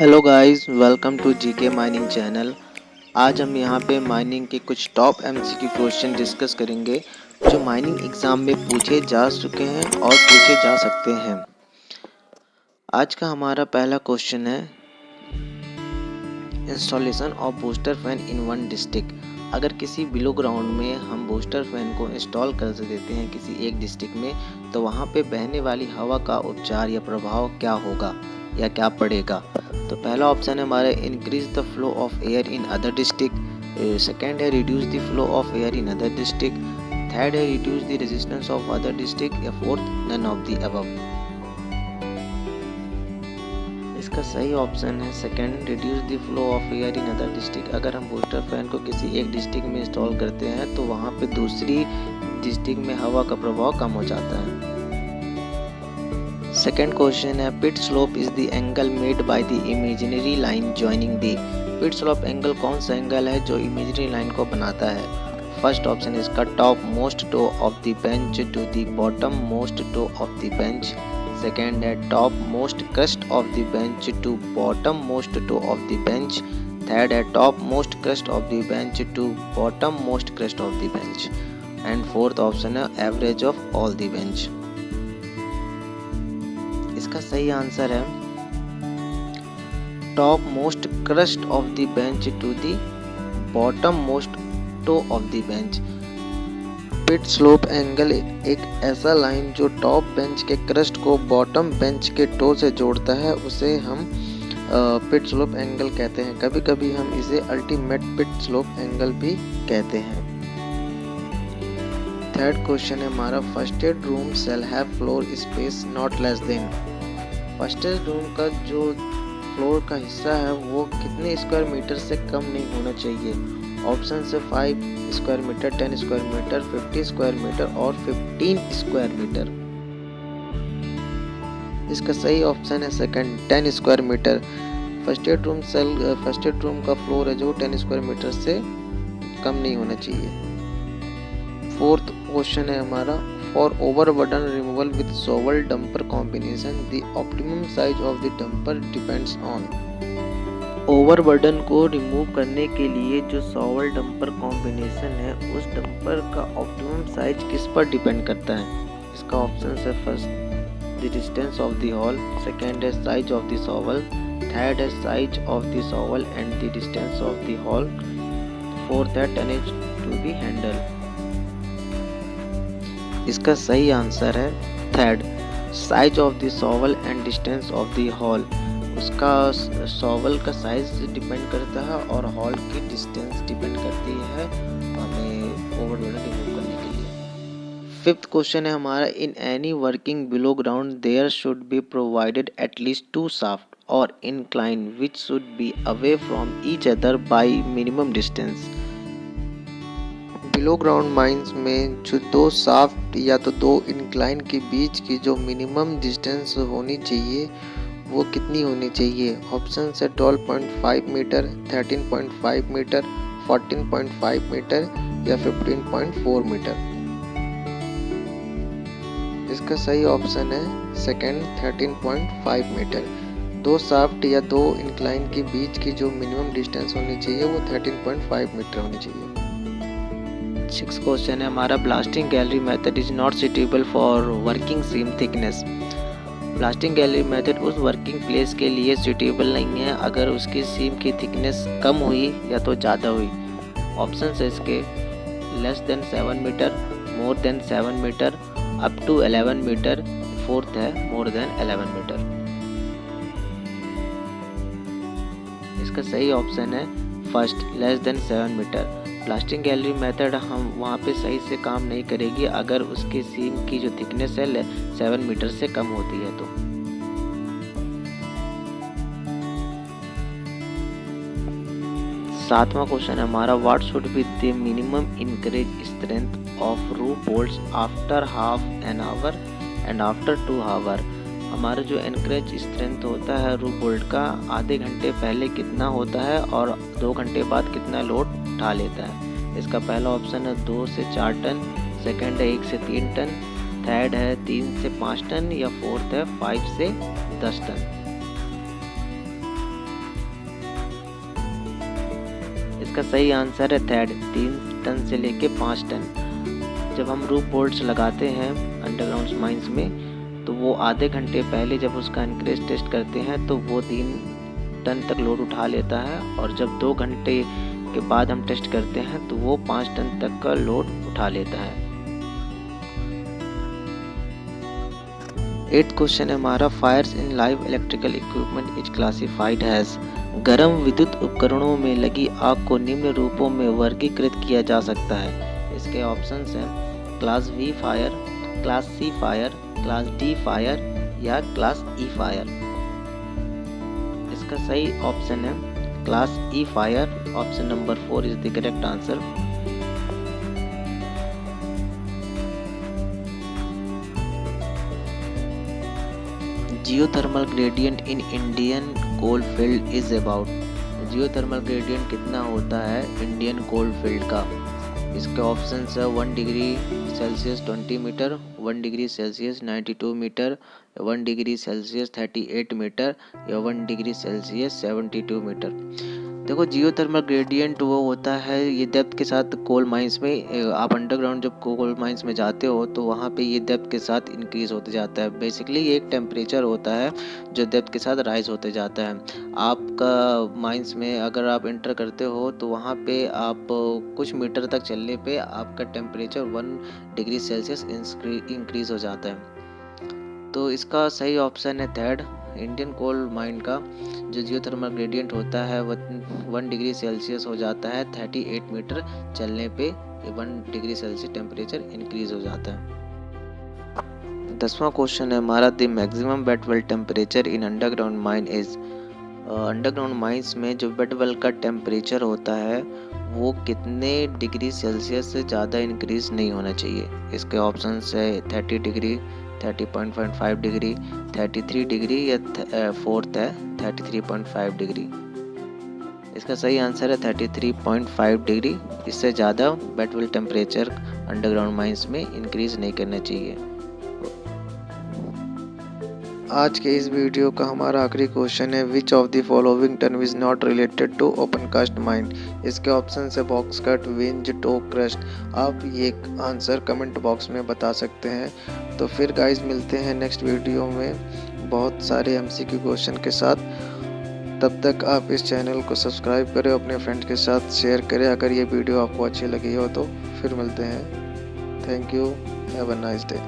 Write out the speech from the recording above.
Hello guys, welcome to GK mining channel. आज हम यहाँ पे माइनिंग के कुछ टॉप एमसीक्यू क्वेश्चन डिस्कस करेंगे जो माइनिंग एग्ज़ाम में पूछे जा चुके हैं और पूछे जा सकते हैं। आज का हमारा पहला क्वेश्चन है installation of booster fan in one district. अगर किसी बिलो ग्राउंड में हम बूस्टर फैन को इंस्टॉल कर देते हैं किसी एक डिस्ट्रिक्ट में, तो वहाँ पे बहने वाली हवा का उपचार या प्रभाव क्या होगा या क्या पड़ेगा। तो पहला ऑप्शन है हमारा increase the flow of air in other district, second है reduce the flow of air in other district, third है reduce the resistance of other district, या fourth none of the above. इसका सही ऑप्शन है second, reduce the flow of air in other district. अगर हम booster fan को किसी एक डिस्ट्रिक्ट में इंस्टॉल करते हैं तो वहाँ पे दूसरी डिस्ट्रिक्ट में हवा का प्रभाव कम हो जाता है। सेकंड क्वेश्चन है pit slope is the angle made by the imaginary line joining the. Pit slope angle कौन सा एंगल है जो इमेजिनरी लाइन को बनाता है। फर्स्ट ऑप्शन इसका topmost toe of the bench to the bottom most toe of the bench, second है topmost crest of the bench to bottom most toe of the bench, third है topmost crest of the bench to bottommost crest of the bench, and fourth option है average of all the bench. इसका सही answer है topmost crest of the bench to the bottom most toe of the bench. Pit slope angle एक ऐसा line जो top bench के crest को bottom bench के टो से जोड़ता है, उसे हम पिट स्लोप एंगल कहते हैं। कभी कभी हम इसे अल्टीमेट पिट स्लोप एंगल भी कहते हैं। थर्ड क्वेश्चन है हमारा first aid room shall have floor space not less than. First aid room का जो फ्लोर का हिस्सा है वो कितने स्क्वायर मीटर से कम नहीं होना चाहिए। ऑप्शन से 5 square metre, 10 square metre, 50 square metre और 15 स्क्वायर मीटर। इसका सही ऑप्शन है second 10 square metre. First aid room का फ्लोर है जो 10 स्क्वायर मीटर से कम नहीं होना चाहिए। फोर्थ क्वेश्चन है हमारा for overburden removal with shovel dumper combination the optimum size of the dumper depends on. Overburden को रिमूव करने के लिए जो शॉवल डंपर कॉम्बिनेशन है उस डंपर का ऑप्टिमम साइज किस पर डिपेंड करता है। इसका ऑप्शन है first the distance of the haul, second है size of the shovel, third है size of the shovel and the distance of the haul, fourth है टनेज टू बी हैंडल। इसका सही आंसर है third size of the shovel and distance of the haul. उसका shovel का size depend करता है और हॉल की डिस्टेंस डिपेंड करती है हमें ओवरबर्डन रिमूव करने के लिए। फिफ्थ क्वेश्चन है हमारा in any working below ground there should be provided at least 2 shaft और incline which should be away from each other by minimum distance। Below ground mines में जो 2 शाफ्ट या तो 2 इंक्लाइन के बीच की जो मिनिमम डिस्टेंस होनी चाहिए वो कितनी होनी चाहिए। ऑप्शन है 12.5 मीटर, 13.5 मीटर, 14.5 मीटर या 15.4 मीटर। इसका सही ऑप्शन है सेकंड 13.5 मीटर। 2 शाफ्ट या 2 इंक्लाइन के बीच की जो मिनिमम डिस्टेंस होनी चाहिए वो 13.5 मीटर होनी चाहिए। 6 क्वेश्चन है हमारा blasting gallery method is not suitable for working seam thickness. Blasting gallery method उस वर्किंग प्लेस के लिए सुटेबल नहीं है अगर उसकी सीम की थिकनेस कम हुई या तो ज़्यादा हुई। ऑप्शन है इसके less than 7 metre, more than 7 metre, up to 11 metre, fourth है मोर देन 11 मीटर। इसका सही ऑप्शन है first less than 7 metre. Blasting gallery method हम वहाँ पे सही से काम नहीं करेगी अगर उसकी सीम की जो थिकनेस है 7 मीटर से कम होती है तो। सातवां क्वेश्चन है हमारा what should be the minimum anchorage strength of roof bolts after half an hour and after 2 hour. हमारा जो एनकरेज स्ट्रेंथ होता है रूफ बोल्ट का आधे घंटे पहले कितना होता है और 2 घंटे बाद कितना लोड उठा लेता है। इसका पहला ऑप्शन है 2 से 4 टन, सेकंड है 1 से 3 टन, थर्ड है 3 से 5 टन या फोर्थ है 5 से 10 टन। इसका सही आंसर है थर्ड, 3 टन से लेके 5 टन। जब हम रूफ बोल्ट्स लगाते हैं अंडरग्राउंड माइंस में तो वो आधे घंटे पहले जब उसका इंक्रीज टेस्ट करते हैं तो वो 3 टन तक लोड उठा लेता है, और जब 2 घंटे के बाद हम टेस्ट करते हैं तो वो 5 टन तक का लोड उठा लेता है। 8th क्वेश्चन है हमारा, fires in live electrical equipment is classified as. गर्म विद्युत उपकरणों में लगी आग को निम्न रूपों में वर्गीकृत किया जा सकता है। इसके ऑप्शंस हैं class B fire, class C fire, class D fire या क्लास ई फायर। इसका सही ऑप्शन है class E fire. Option number 4 is the correct answer. Geothermal gradient in Indian coal field is about. Geothermal gradient कितना होता है Indian coal field का? इसके options है 1 degree Celsius 20 metre, 1 degree Celsius 92 metre, 1 degree Celsius 38 metre या 1 degree Celsius 72 metre. देखो, geothermal gradient वो होता है ये डेप्थ के साथ कोल माइंस में, आप अंडरग्राउंड जब कोल माइंस में जाते हो तो वहाँ पे ये डेप्थ के साथ इंक्रीज होते जाता है। बेसिकली ये एक टेम्परेचर होता है जो डेप्थ के साथ राइज होते जाता है। आपका माइंस में अगर आप इंटर करते हो तो वहाँ पे आप कुछ मीटर तक चलने पे आपका टेम्परेचर 1 डिग्री सेल्सियस इंक्रीज हो जाता है। तो इसका सही ऑप्शन है थर्ड, इंडियन कोल माइन का जो जियोथर्मल ग्रेडियंट होता है वो 1 डिग्री सेल्सियस हो जाता है। 38 मीटर चलने पे 1 डिग्री सेल्सियस टेम्परेचर इंक्रीज हो जाता है। 10वां क्वेश्चन है हमारा, the maximum bed well temperature in underground mine is. Underground mines में जो बेड वेल का टेम्परेचर होता है वो कितने डिग्री सेल्सियस से ज़्यादा इंक्रीज नहीं होना चाहिए? इसके ऑप्शंस है 30 डिग्री, 30.5 डिग्री, 33 डिग्री या फोर्थ है 33.5 डिग्री। इसका सही आंसर है 33.5 डिग्री। इससे ज़्यादा bed well temperature underground mines में इंक्रीज नहीं करना चाहिए। आज के इस वीडियो का हमारा आखिरी क्वेश्चन है, which of the following term is not related to open cast mine. इसके ऑप्शन है box cut, winze, toe crest. आप ये आंसर कमेंट बॉक्स में बता सकते हैं। तो फिर गाइस मिलते हैं नेक्स्ट वीडियो में बहुत सारे MCQ क्वेश्चन के साथ। तब तक आप इस चैनल को सब्सक्राइब करें, अपने फ्रेंड्स के साथ शेयर करें अगर ये वीडियो आपको अच्छी लगी हो तो। फिर मिलते हैं। Thank you, have a nice day.